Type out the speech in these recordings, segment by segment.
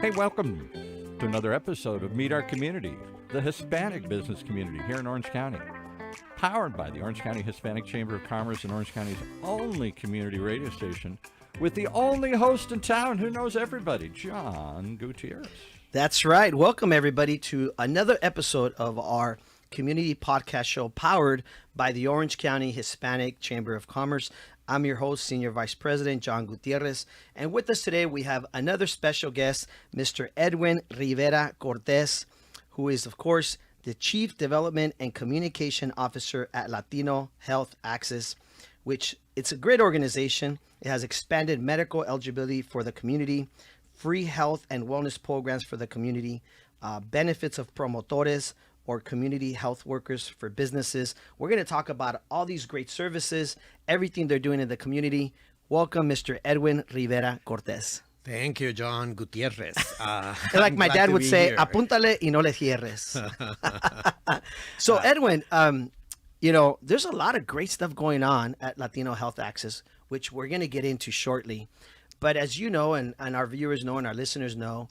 Hey, welcome to another episode of Meet Our Community, the Hispanic business community here in Orange County. Powered by the Orange County Hispanic Chamber of Commerce and Orange County's only community radio station with the only host in town who knows everybody, John Gutierrez. That's right. Welcome, everybody, to another episode of our community podcast show powered by the Orange County Hispanic Chamber of Commerce. I'm your host, Senior Vice President John Gutierrez. And with us today, we have another special guest, Mr. Edwin Rivera Cortez, who is, of course, the Chief Development and Communication Officer at Latino Health Access, which it's a great organization. It has expanded medical eligibility for the community, free health and wellness programs for the community, benefits of promotores or community health workers for businesses. We're going to talk about all these great services, everything they're doing in the community. Welcome, Mr. Edwin Rivera Cortez. Thank you, John Gutierrez. Like my dad would say, apúntale y no le cierres. So, Edwin, there's a lot of great stuff going on at Latino Health Access, which we're going to get into shortly. But as you know, and our viewers know and our listeners know,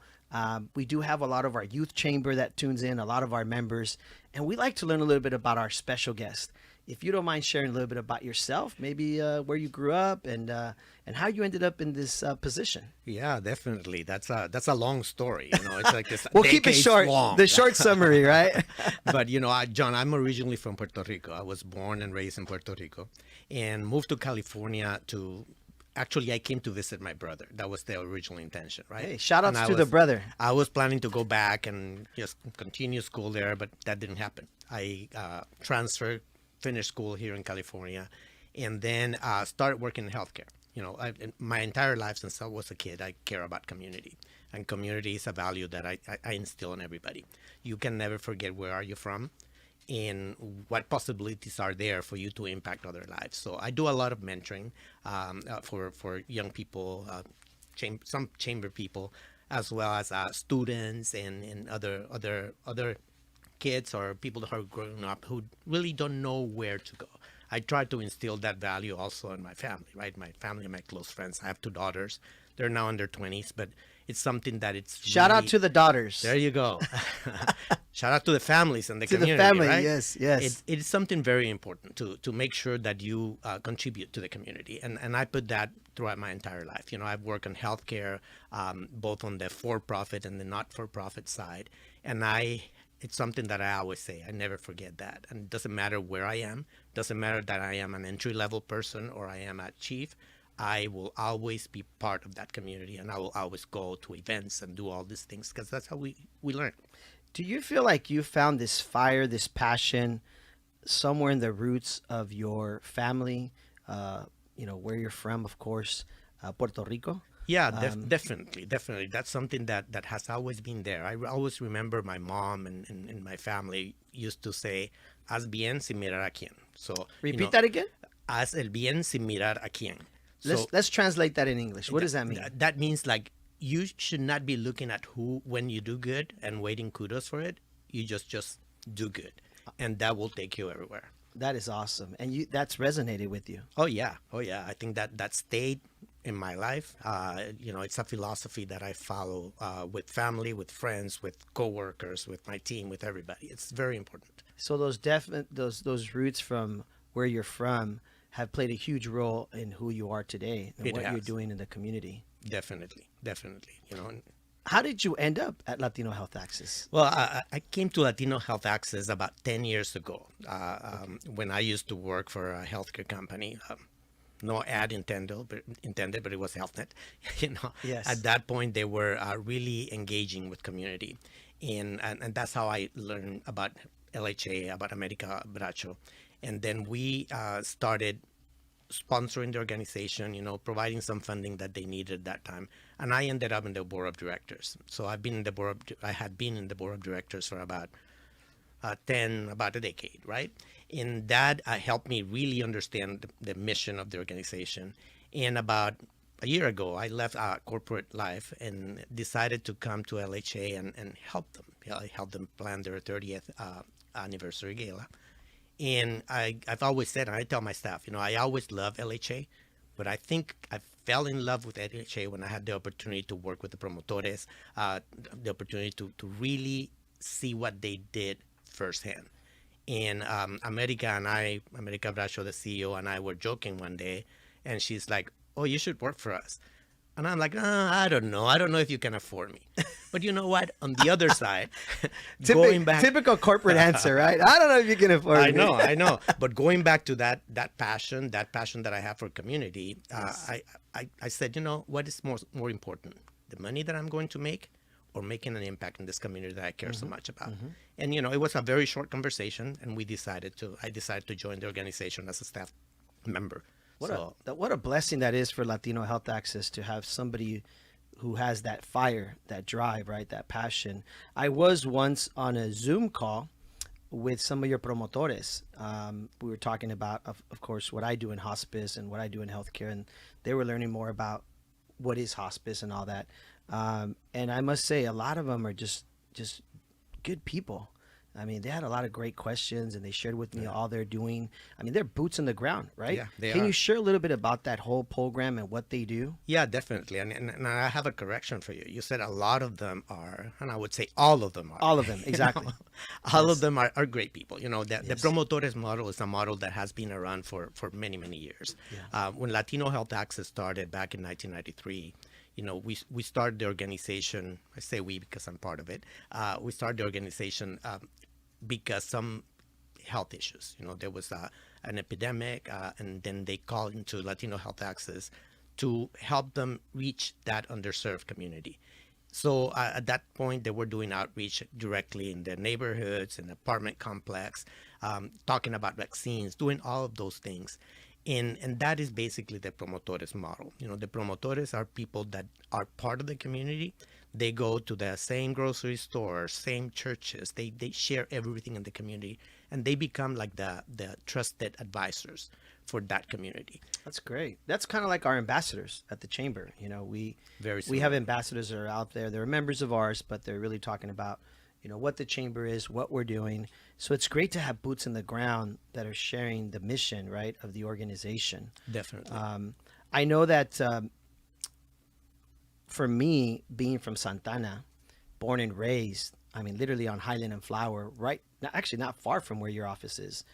we do have a lot of our youth chamber that tunes in, a lot of our members, and we like to learn a little bit about our special guest. If you don't mind sharing a little bit about yourself, maybe where you grew up and how you ended up in this position. Yeah, definitely. That's a long story. It's like this. We'll keep it short. Long. The short summary, right? But John, I'm originally from Puerto Rico. I was born and raised in Puerto Rico, and moved to California to. Actually, I came to visit my brother. That was the original intention, right? Hey, shout outs to the brother. I was planning to go back and just continue school there, but that didn't happen. I transferred, finished school here in California, and then started working in healthcare. My entire life since I was a kid, I care about community. And community is a value that I instill in everybody. You can never forget where are you from and what possibilities are there for you to impact other lives. So I do a lot of mentoring for young people, some chamber people, as well as students and other kids or people that are growing up who really don't know where to go. I try to instill that value also in my family, right? My family and my close friends. I have two daughters. They're now in their 20s, but it's something that it's Shout out to the daughters. There you go. Shout out to the families and the community, the family, right? Yes. It is something very important to make sure that you contribute to the community. And I put that throughout my entire life. I've worked in healthcare, both on the for-profit and the not-for-profit side. And it's something that I always say. I never forget that. And it doesn't matter where I am. Doesn't matter that I am an entry-level person or I am a chief. I will always be part of that community, and I will always go to events and do all these things because that's how we learn. Do you feel like you found this fire, this passion somewhere in the roots of your family, where you're from, of course, Puerto Rico? Yeah, definitely. That's something that has always been there. I always remember my mom and my family used to say, haz bien sin mirar a quién. So repeat that again? Haz el bien sin mirar a quién. Let's translate that in English. What does that mean? That means like you should not be looking at who when you do good and waiting kudos for it. You just do good, and that will take you everywhere. That is awesome, and that's resonated with you. Oh yeah. I think that stayed in my life. It's a philosophy that I follow with family, with friends, with coworkers, with my team, with everybody. It's very important. So those roots from where you're from have played a huge role in who you are today and what you're doing in the community. Definitely. How did you end up at Latino Health Access? Well, I came to Latino Health Access about 10 years ago when I used to work for a healthcare company. No ad intended, but it was HealthNet. Yes. At that point, they were really engaging with community. And that's how I learned about LHA, about America Bracho. And then we started sponsoring the organization, providing some funding that they needed at that time. And I ended up in the board of directors. So I had been in the board of directors for about about a decade, right? And that helped me really understand the mission of the organization. And about a year ago, I left corporate life and decided to come to LHA and help them. I helped them plan their 30th anniversary gala. And I've always said, and I tell my staff, I always love LHA, But I think I fell in love with LHA when I had the opportunity to work with the promotores, the opportunity to really see what they did firsthand. And America Bracho, the CEO, and I were joking one day, and she's like, "Oh, you should work for us." And I'm like, I don't know. I don't know if you can afford me. But you know what? On the other side, going back, Typical corporate answer, right? I don't know if you can afford I me. know, I know. But going back to that passion that I have for community, I said, you know, what is more important, the money that I'm going to make, or making an impact in this community that I care so much about? And you know, it was a very short conversation, and I decided to join the organization as a staff member. What a blessing that is for Latino Health Access to have somebody who has that fire, that drive, right? That passion. I was once on a Zoom call with some of your promotores. We were talking about, of course, what I do in hospice and what I do in healthcare, and they were learning more about what is hospice and all that. And I must say, a lot of them are just good people. I mean, they had a lot of great questions, and they shared with me all they're doing. I mean, they're boots on the ground, right? Yeah, they Can are. you share a little bit about that whole program and what they do? Yeah, definitely. And I have a correction for you. You said a lot of them are, and I would say all of them are. All of them, exactly. You know, all of them are great people. You know, the Yes. promotores model is a model that has been around for many, many years. When Latino Health Access started back in 1993, you know, we started the organization. I say we because I'm part of it. We started the organization because some health issues. You know, there was an epidemic, and then they called into Latino Health Access to help them reach that underserved community. So at that point, they were doing outreach directly in the neighborhoods and apartment complex, talking about vaccines, doing all of those things. And that is basically the promotores model. You know, the promotores are people that are part of the community. They go to the same grocery stores, same churches. They share everything in the community, and they become like the trusted advisors for that community. That's great. That's kind of like our ambassadors at the chamber. You know, we Very we have similar. ambassadors that are out there. They're members of ours, but they're really talking about, you know, what the chamber is, what we're doing. So it's great to have boots in the ground that are sharing the mission, right, of the organization. Definitely. I know that for me, being from Santana, born and raised, I mean, literally on Highland and Flower, right? Actually, not far from where your office is.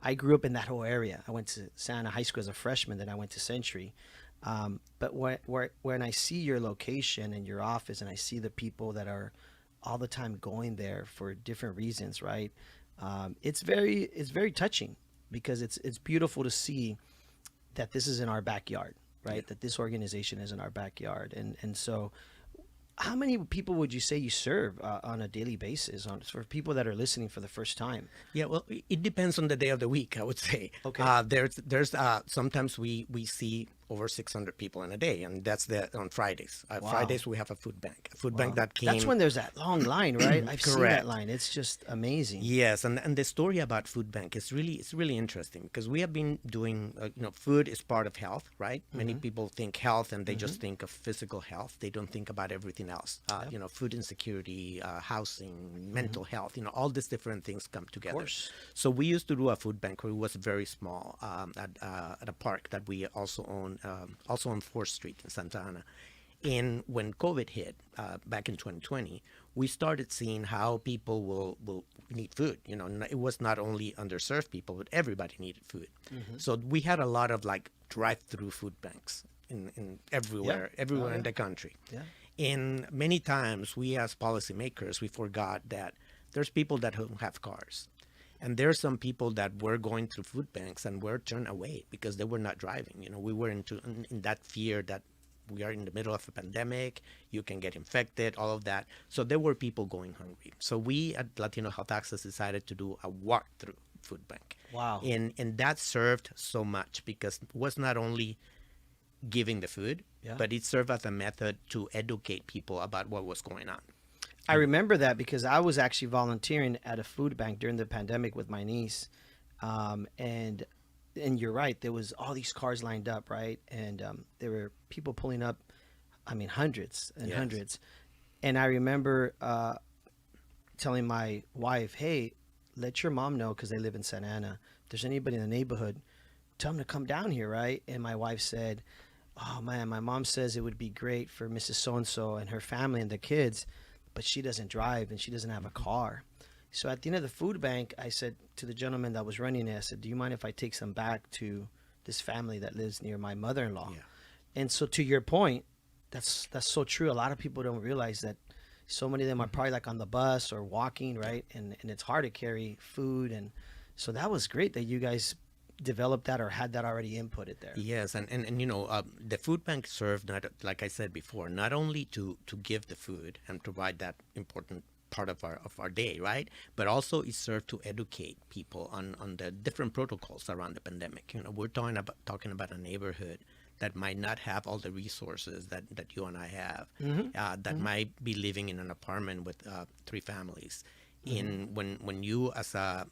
I grew up in that whole area. I went to Santa High School as a freshman, then I went to Century. But when I see your location and your office, and I see the people that are all the time going there for different reasons, right? It's very touching, because it's beautiful to see that this is in our backyard, right? That this organization is in our backyard, and so. How many people would you say you serve on a daily basis for people that are listening for the first time? Yeah, well, it depends on the day of the week, I would say. Okay. There's sometimes we see over 600 people in a day, and that's on Fridays. Wow. Fridays we have a food bank. A food bank that came. That's when there's that long line, right? I've seen that Correct. line. It's just amazing. Yes, and the story about food bank is really interesting, because we have been doing food is part of health, right? Many people think health and they just think of physical health. They don't think about everything else. Food insecurity, housing, mental health. All these different things come together. course. So we used to do a food bank where it was very small at a park that we also own, also on 4th Street in Santa Ana. And when COVID hit back in 2020, we started seeing how people will need food. It was not only underserved people, but everybody needed food. So we had a lot of like drive-through food banks in everywhere in the country. Yeah. And many times we as policymakers, we forgot that there's people that don't have cars. And there are some people that were going through food banks and were turned away because they were not driving. We were in that fear that we are in the middle of a pandemic, you can get infected, all of that. So there were people going hungry. So we at Latino Health Access decided to do a walk-through food bank. Wow. And that served so much, because it was not only giving the food, but it served as a method to educate people about what was going on. I remember that because I was actually volunteering at a food bank during the pandemic with my niece. And you're right, there was all these cars lined up, right? And there were people pulling up, I mean, hundreds and hundreds. And I remember telling my wife, hey, let your mom know, because they live in Santa Ana, if there's anybody in the neighborhood, tell them to come down here, right? And my wife said, oh man, my mom says it would be great for Mrs. So-and-so and her family and the kids, but she doesn't drive and she doesn't have a car. So at the end of the food bank, I said to the gentleman that was running it, I said, do you mind if I take some back to this family that lives near my mother-in-law? Yeah. And so to your point, that's so true. A lot of people don't realize that so many of them are probably like on the bus or walking, right? And it's hard to carry food. And so that was great that you guys developed that or had that already inputted there. Yes, and you know, the food bank served, not, like I said before, not only to give the food and provide that important part of our day, right? But also it served to educate people on the different protocols around the pandemic. You know, we're talking about a neighborhood that might not have all the resources that you and I have, that might be living in an apartment with 3 families. And when you as a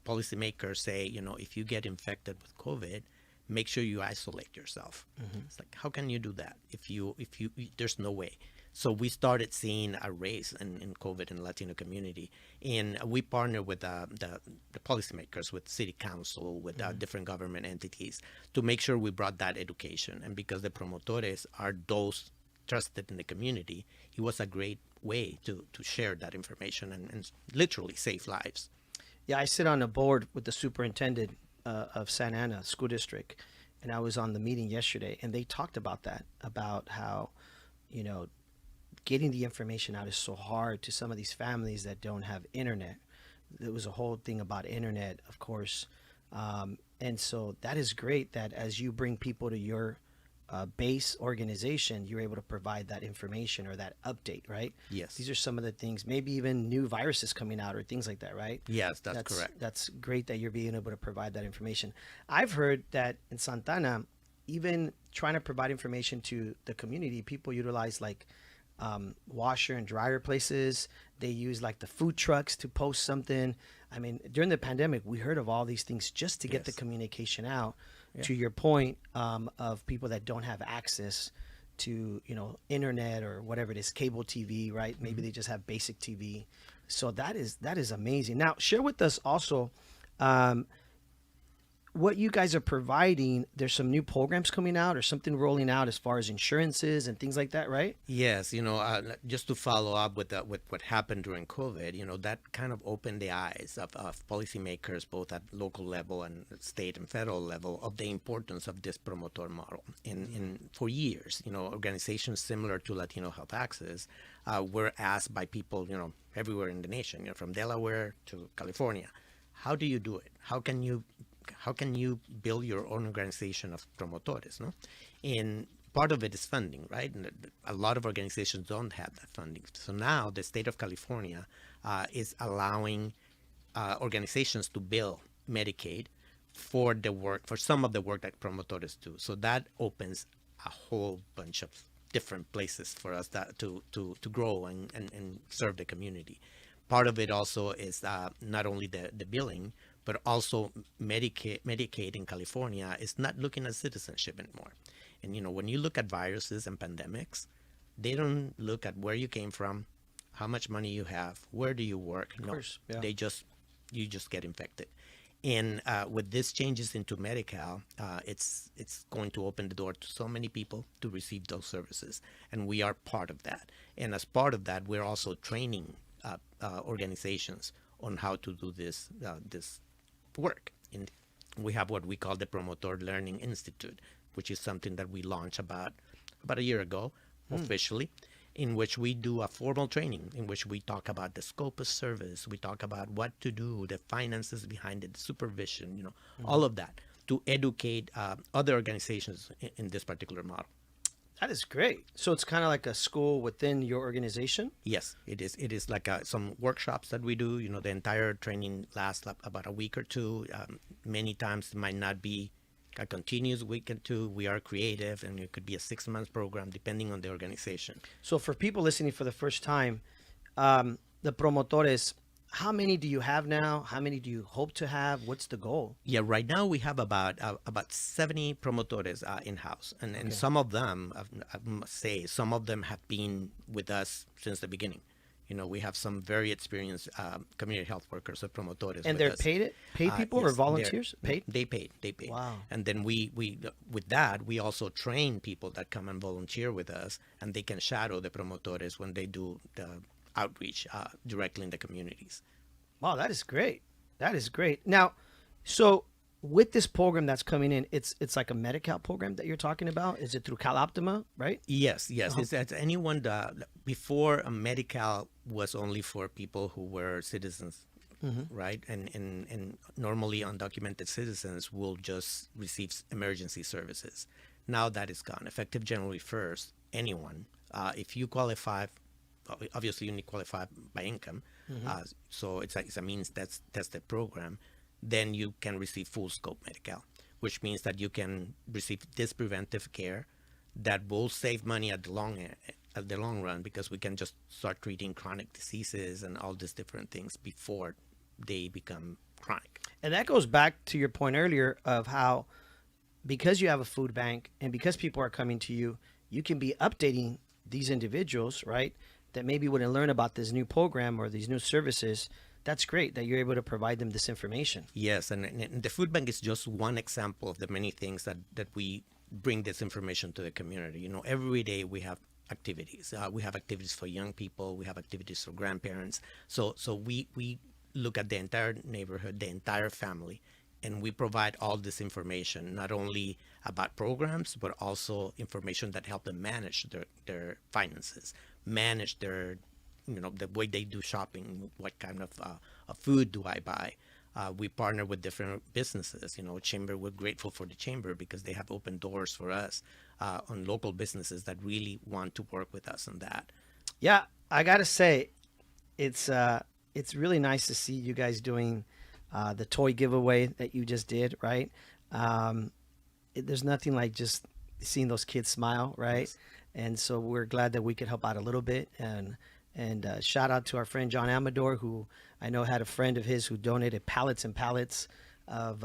policymaker say, you know, if you get infected with COVID, make sure you isolate yourself. It's like, how can you do that if you there's no way. So we started seeing a raise in COVID in the Latino community, and we partnered with the policymakers, with city council, with different government entities to make sure we brought that education. And because the promotores are those trusted in the community, it was a great way to share that information and literally save lives. Yeah, I sit on a board with the superintendent of Santa Ana School District, and I was on the meeting yesterday, and they talked about that, about how, you know, getting the information out is so hard to some of these families that don't have internet. There was a whole thing about internet, of course. And so that is great that as you bring people to your base organization, you're able to provide that information or that update, right? Yes. These are some of the things, maybe even new viruses coming out or things like that, right? Yes, that's correct. That's great that you're being able to provide that information. I've heard that in Santana, even trying to provide information to the community, people utilize like washer and dryer places. They use like the food trucks to post something. I mean, during the pandemic, we heard of all these things just to get the communication out. To your point of people that don't have access to, you know, internet or whatever it is, cable TV, right? Maybe they just have basic TV. So that is amazing. Now, share with us also what you guys are providing. There's some new programs coming out or something rolling out as far as insurances and things like that, right? Yes, you know, just to follow up with what happened during COVID, you know, that kind of opened the eyes of policymakers, both at local level and state and federal level, of the importance of this promotor model. And for years, you know, organizations similar to Latino Health Access were asked by people, you know, everywhere in the nation, you know, from Delaware to California, how do you do it? How can you build your own organization of promotores, no? And part of it is funding, right? And a lot of organizations don't have that funding. So now the state of California is allowing organizations to bill Medicaid for some of the work that promotores do. So that opens a whole bunch of different places for us to grow and serve the community. Part of it also is not only the billing, but also Medicaid in California is not looking at citizenship anymore. And, you know, when you look at viruses and pandemics, they don't look at where you came from, how much money you have, where do you work. Of course, yeah. You just get infected. And with these changes into Medi-Cal, it's going to open the door to so many people to receive those services. And we are part of that. And as part of that, we're also training organizations on how to do this work. And we have what we call the Promotor Learning Institute, which is something that we launched about a year ago officially, in which we do a formal training in which we talk about the scope of service, we talk about what to do, the finances behind it, the supervision, you know, all of that to educate other organizations in this particular model. That is great. So it's kind of like a school within your organization? Yes, it is. It is like some workshops that we do. You know, the entire training lasts about a week or two. Many times it might not be a continuous week or two. We are creative, and it could be a 6-month program depending on the organization. So for people listening for the first time, the promotores, how many do you have now? How many do you hope to have? What's the goal? Yeah, right now we have about 70 promotores in-house. And some of them, I must say, some of them have been with us since the beginning. We have some very experienced community health workers or promotores. And with they're us. paid people or Yes, volunteers? Paid? They paid. Wow. And then we with that, we also train people that come and volunteer with us, and they can shadow the promotores when they do the outreach directly in the communities. Wow, that is great. That is great. Now, so with this program that's coming in, it's like a Medi-Cal program that you're talking about. Is it through CalOptima, right? Yes. It's anyone that before Medi-Cal was only for people who were citizens, right? And normally undocumented citizens will just receive emergency services. Now that is gone. Effective January 1st, anyone, if you qualify, obviously you need to qualify by income. So it's a means that's the program. Then you can receive full scope Medi-Cal, which means that you can receive this preventive care that will save money at the long run, because we can just start treating chronic diseases and all these different things before they become chronic. And that goes back to your point earlier of how, because you have a food bank and because people are coming to you, you can be updating these individuals, right, that maybe wouldn't learn about this new program or these new services. That's great that you're able to provide them this information. Yes, and the food bank is just one example of the many things that we bring this information to the community. Every day we have activities. We have activities for young people. We have activities for grandparents. So we look at the entire neighborhood, the entire family, and we provide all this information, not only about programs, but also information that help them manage their finances, manage their the way they do shopping, what kind of food do I buy. We partner with different businesses. Chamber, we're grateful for the Chamber because they have opened doors for us on local businesses that really want to work with us on that. Yeah, I gotta say, it's really nice to see you guys doing the toy giveaway that you just did, right? There's nothing like just seeing those kids smile, right? Yes. And so we're glad that we could help out a little bit. And shout out to our friend John Amador, who I know had a friend of his who donated pallets and pallets of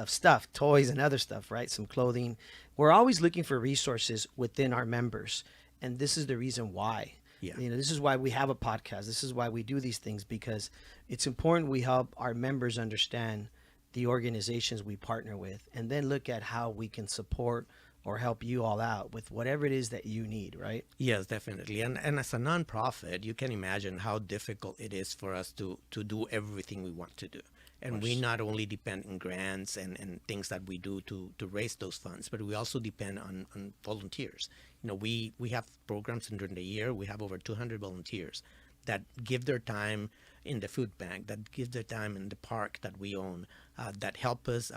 stuff, toys and other stuff, right? Some clothing. We're always looking for resources within our members, and this is the reason why. Yeah. This is why we have a podcast. This is why we do these things, because it's important we help our members understand the organizations we partner with, and then look at how we can support or help you all out with whatever it is that you need, right? Yes, definitely. And as a nonprofit, you can imagine how difficult it is for us to do everything we want to do. And we not only depend on grants and things that we do to raise those funds, but we also depend on volunteers. We have programs during the year. We have over 200 volunteers that give their time in the food bank, that give their time in the park that we own, that help us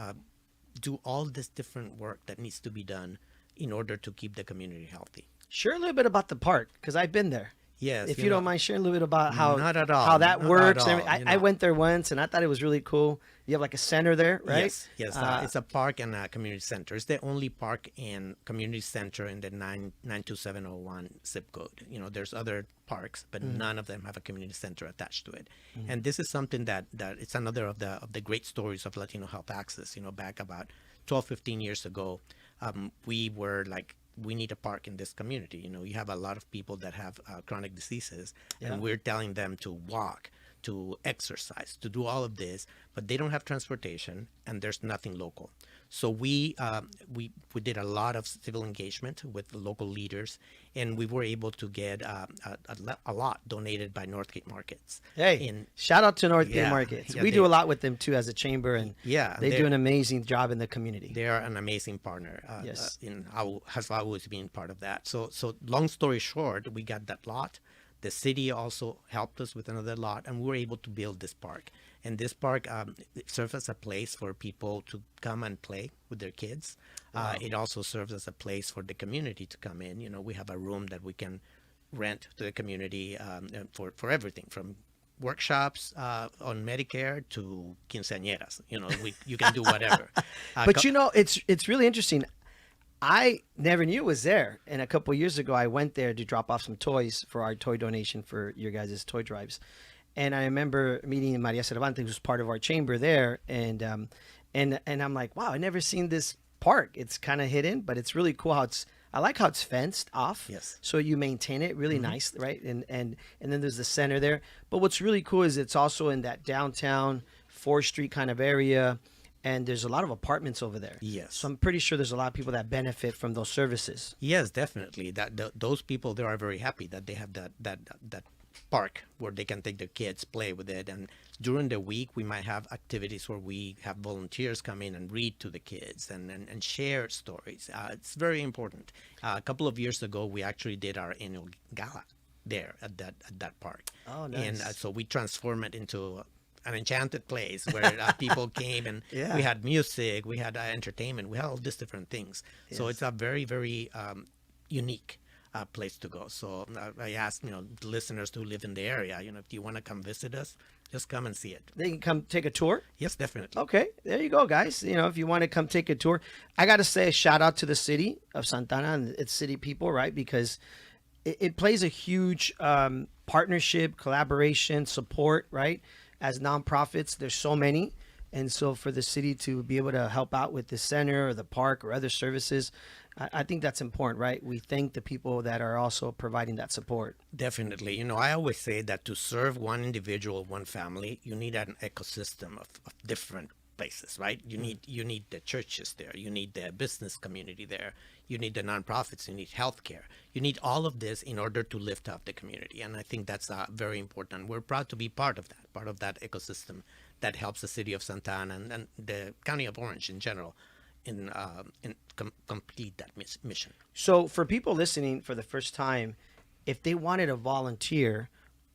do all this different work that needs to be done in order to keep the community healthy. Share a little bit about the park, because I've been there. Yes. If you don't mind sharing a little bit about how Not at all. how that Not works. at all, I went there once and I thought it was really cool. You have like a center there, right? Yes. It's a park and a community center. It's the only park and community center in the 92701 zip code. There's other parks, but none of them have a community center attached to it. And this is something that it's another of the great stories of Latino Health Access. Back about 12, 15 years ago, we were like, we need a park in this community. You have a lot of people that have chronic diseases, and we're telling them to walk, to exercise, to do all of this, but they don't have transportation, and there's nothing local. So we did a lot of civil engagement with the local leaders, and we were able to get a lot donated by Northgate Markets. Hey, shout out to Northgate Markets. Yeah, we do a lot with them too as a chamber, and they do an amazing job in the community. They are an amazing partner. Yes. Has always been part of that. So long story short, we got that lot. The city also helped us with another lot, and we were able to build this park. And this park serves as a place for people to come and play with their kids. Wow. It also serves as a place for the community to come in. We have a room that we can rent to the community for everything from workshops on Medicare to quinceañeras. You can do whatever. But it's really interesting. I never knew it was there. And a couple of years ago, I went there to drop off some toys for our toy donation for your guys' toy drives. And I remember meeting Maria Cervantes, who's part of our chamber there. And I'm like, wow, I never seen this park. It's kind of hidden, but it's really cool how I like how it's fenced off. Yes. So you maintain it really nice, right? And then there's the center there. But what's really cool is it's also in that downtown 4th Street kind of area, and there's a lot of apartments over there. Yes. So I'm pretty sure there's a lot of people that benefit from those services. Yes, definitely. Those people there are very happy that they have that park where they can take their kids, play with it, and during the week we might have activities where we have volunteers come in and read to the kids and share stories. It's very important. A couple of years ago, we actually did our annual gala there at that park. Oh, nice. And so we transformed it into an enchanted place where people came and Yeah. we had music, we had entertainment, we had all these different things. So Yes. it's a very, very unique place to go. So I ask, the listeners who live in the area, if you want to come visit us, just come and see it. They can come take a tour. Yes, definitely. Okay, there you go, guys. If you want to come take a tour, I got to say a shout out to the city of Santana and its city people, right? Because it plays a huge partnership, collaboration, support, right? As nonprofits, there's so many. And so for the city to be able to help out with the center or the park or other services, I think that's important, right? We thank the people that are also providing that support. Definitely. I always say that to serve one individual, one family, you need an ecosystem of different places, right? You need the churches there. You need the business community there. You need the nonprofits. You need healthcare. You need all of this in order to lift up the community. And I think that's very important. We're proud to be part of that ecosystem that helps the city of Santa Ana and the county of Orange in general in complete that mission. So for people listening for the first time, if they wanted to volunteer,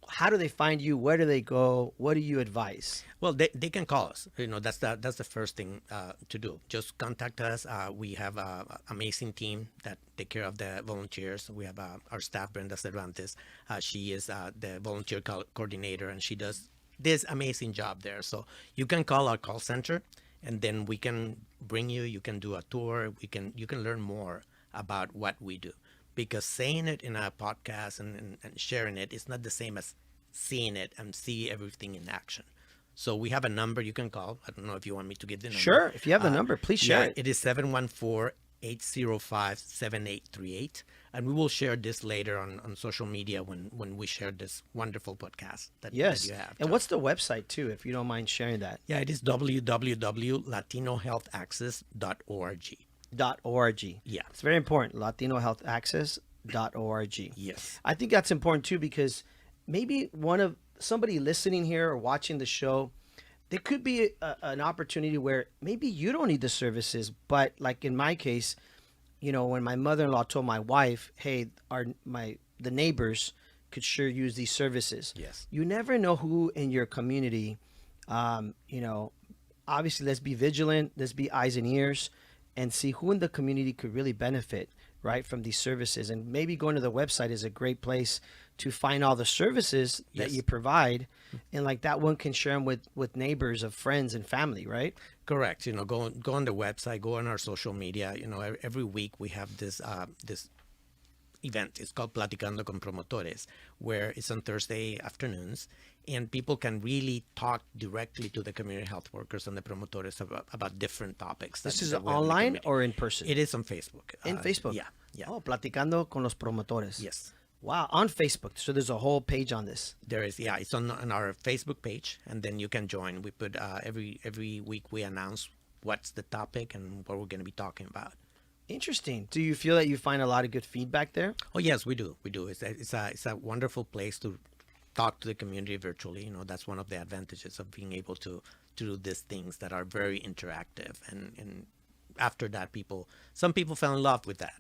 how do they find you? Where do they go? What do you advise? Well, they can call us. That's the first thing to do. Just contact us. We have an amazing team that take care of the volunteers. We have our staff, Brenda Cervantes. She is the volunteer coordinator, and she does this amazing job there. So you can call our call center, and then we can bring you. You can do a tour. You can learn more about what we do. Because saying it in a podcast and sharing it is not the same as seeing it and see everything in action. So we have a number you can call. I don't know if you want me to give the number. Sure. If you have the number, please share it. It is 714-805-7838. And we will share this later on social media when we share this wonderful podcast that you have. And what's the website, too, if you don't mind sharing that? Yeah, it is www.latinohealthaccess.org. .org. Yeah. It's very important. LatinoHealthAccess.org. Yes. I think that's important too, because maybe somebody listening here or watching the show, there could be an opportunity where maybe you don't need the services, but like in my case, when my mother-in-law told my wife, hey, the neighbors could sure use these services. Yes. You never know who in your community, obviously let's be vigilant, let's be eyes and ears, and see who in the community could really benefit, right, from these services. And maybe going to the website is a great place to find all the services that you provide. And like that one can share them with neighbors, of friends and family, right? Correct. Go on the website, go on our social media. Every week we have this event. It's called Platicando con Promotores, where it's on Thursday afternoons, and people can really talk directly to the community health workers and the promotores about different topics. This is online or in person? It is on Facebook. In Facebook? Yeah. Oh, Platicando con los Promotores. Yes. Wow, on Facebook. So there's a whole page on this. There is, it's on our Facebook page, and then you can join. We put every week we announce what's the topic and what we're going to be talking about. Interesting. Do you feel that you find a lot of good feedback there? Oh yes, we do. It's a wonderful place to talk to the community virtually. That's one of the advantages of being able to do these things that are very interactive. And after that, some people fell in love with that,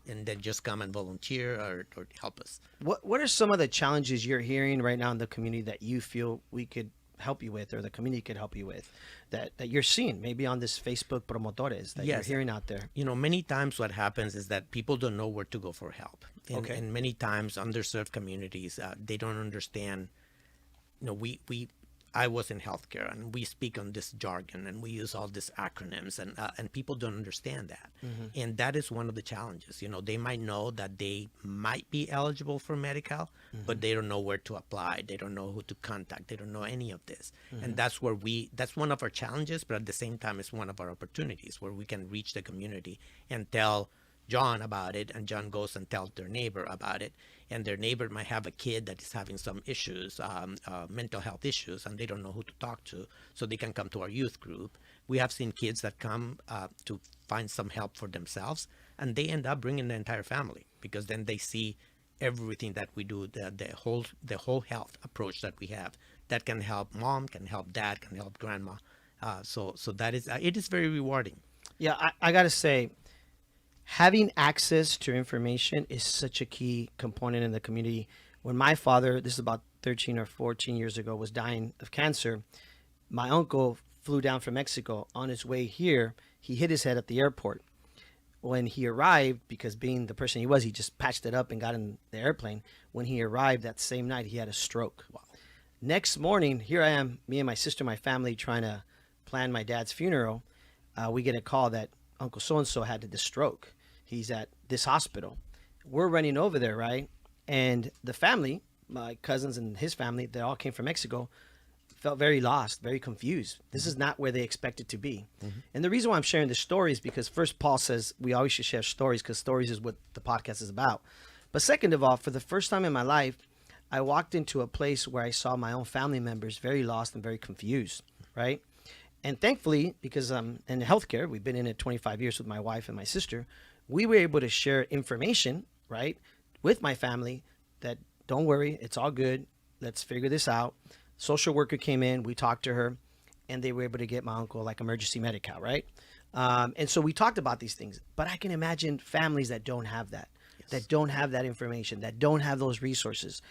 and then just come and volunteer or help us. What are some of the challenges you're hearing right now in the community that you feel we could help you with, or the community could help you with, that you're seeing maybe on this Facebook Promotores that you're hearing out there? Many times what happens is that people don't know where to go for help. And many times underserved communities, they don't understand. I was in healthcare, and we speak on this jargon, and we use all these acronyms, and people don't understand that. Mm-hmm. And that is one of the challenges. They might know that they might be eligible for Medi-Cal, mm-hmm. but they don't know where to apply. They don't know who to contact. They don't know any of this. Mm-hmm. And that's one of our challenges, but at the same time, it's one of our opportunities where we can reach the community and tell John about it, and John goes and tells their neighbor about it, and their neighbor might have a kid that is having some issues, mental health issues, and they don't know who to talk to, so they can come to our youth group. We have seen kids that come to find some help for themselves, and they end up bringing the entire family, because then they see everything that we do, the whole health approach that we have, that can help mom, can help dad, can help grandma. So that is, it is very rewarding. Yeah, I got to say, having access to information is such a key component in the community. When my father, this is about 13 or 14 years ago, was dying of cancer, my uncle flew down from Mexico. On his way here, he hit his head at the airport. When he arrived, because being the person he was, he just patched it up and got in the airplane. When he arrived that same night, he had a stroke. Wow. Next morning, here I am, me and my sister, my family, trying to plan my dad's funeral. We get a call that Uncle so-and-so had the stroke. He's at this hospital. We're running over there, right? And the family, my cousins and his family, they all came from Mexico, felt very lost, very confused. This is not where they expected to be. Mm-hmm. And the reason why I'm sharing this story is because first, Paul says we always should share stories, because stories is what the podcast is about. But second of all, for the first time in my life, I walked into a place where I saw my own family members very lost and very confused, right? And thankfully, because I'm in healthcare, we've been in it 25 years with my wife and my sister, we were able to share information, right, with my family that, don't worry, it's all good. Let's figure this out. Social worker came in, we talked to her, and they were able to get my uncle like emergency medical, right? And so we talked about these things. But I can imagine families that don't have that, yes, that don't have that information, that don't have those resources.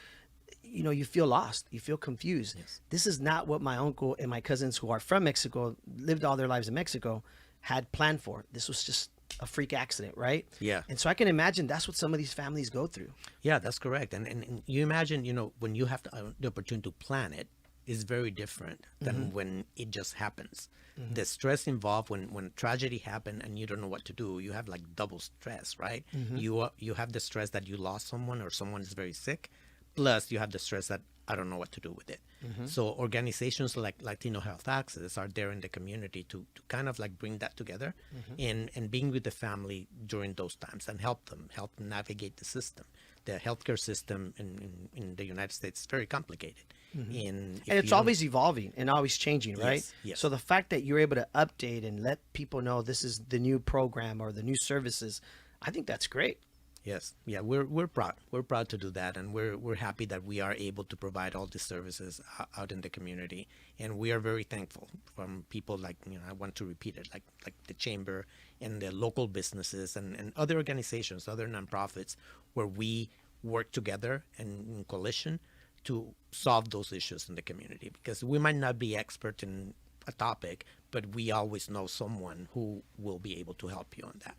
You know, you feel lost, you feel confused. Yes. This is not what my uncle and my cousins who are from Mexico, lived all their lives in Mexico, had planned for. This was just a freak accident, right? Yeah. And so I can imagine that's what some of these families go through. Yeah, that's correct. And you imagine, you know, when you have the opportunity to plan it, is very different than mm-hmm. when it just happens. Mm-hmm. The stress involved when tragedy happened and you don't know what to do, you have like double stress, right? Mm-hmm. You have the stress that you lost someone or someone is very sick, plus you have the stress that I don't know what to do with it. Mm-hmm. So organizations like Latino Health Access are there in the community to kind of like bring that together mm-hmm. and being with the family during those times and help them navigate the system. The healthcare system in the United States is very complicated. Mm-hmm. And it's always evolving and always changing, right? Yes, yes. So the fact that you're able to update and let people know this is the new program or the new services, I think that's great. Yes, yeah, we're proud. We're proud to do that, and we're happy that we are able to provide all these services out in the community, and we are very thankful from people like, you know, I want to repeat it, like the chamber and the local businesses and other organizations, other nonprofits, where we work together and in coalition to solve those issues in the community, because we might not be expert in a topic, but we always know someone who will be able to help you on that.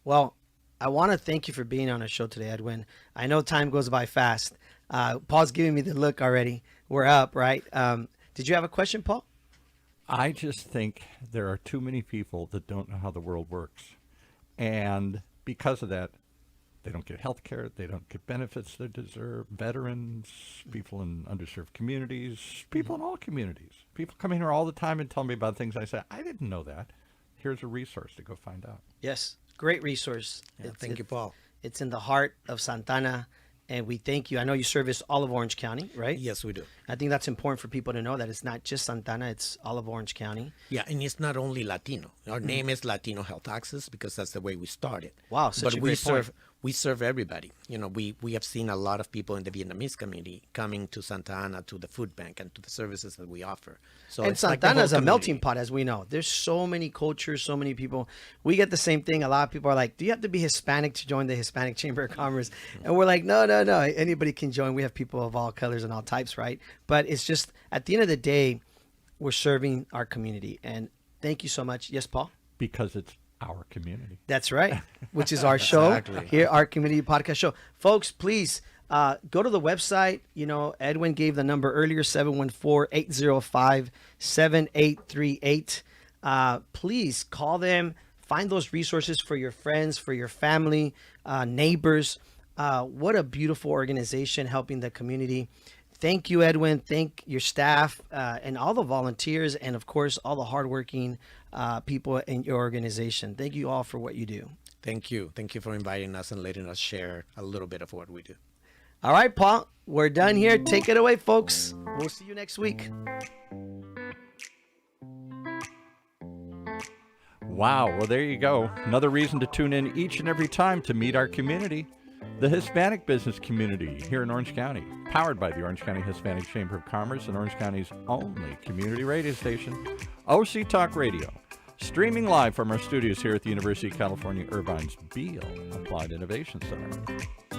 Well, I want to thank you for being on our show today, Edwin. I know time goes by fast. Paul's giving me the look already. We're up, right? Did you have a question, Paul? I just think there are too many people that don't know how the world works. And because of that, they don't get health care. They don't get benefits they deserve. Veterans, people in underserved communities, people in all communities. People come in here all the time and tell me about things. I say, I didn't know that. Here's a resource to go find out. Yes. Great resource. Yeah, thank you, Paul. It's in the heart of Santana, and we thank you. I know you service all of Orange County, right? Yes, we do. I think that's important for people to know that it's not just Santana, it's all of Orange County. Yeah, and it's not only Latino. Our name is Latino Health Access because that's the way we started. Wow, such but a great point. We serve everybody. You know, we have seen a lot of people in the Vietnamese community coming to Santa Ana, to the food bank, and to the services that we offer. So and Santa Ana is a melting pot, as we know. There's so many cultures, so many people. We get the same thing. A lot of people are like, do you have to be Hispanic to join the Hispanic Chamber of Commerce? And we're like, no. Anybody can join. We have people of all colors and all types, right? But it's just, at the end of the day, we're serving our community. And thank you so much. Yes, Paul? Because it's our community. That's right, which is our show Exactly. here, our community podcast show. Folks, please go to the website. You know, Edwin gave the number earlier, 714-805-7838. Please call them. Find those resources for your friends, for your family, neighbors. What a beautiful organization helping the community. Thank you, Edwin. Thank your staff and all the volunteers and, of course, all the hardworking people in your organization. Thank you all for what you do. Thank you. Thank you for inviting us and letting us share a little bit of what we do. All right, Paul, we're done here. Take it away, folks. We'll see you next week. Wow. Well, there you go. Another reason to tune in each and every time to meet our community, the Hispanic business community here in Orange County, powered by the Orange County Hispanic Chamber of Commerce and Orange County's only community radio station, OC Talk Radio, streaming live from our studios here at the University of California, Irvine's Beale Applied Innovation Center.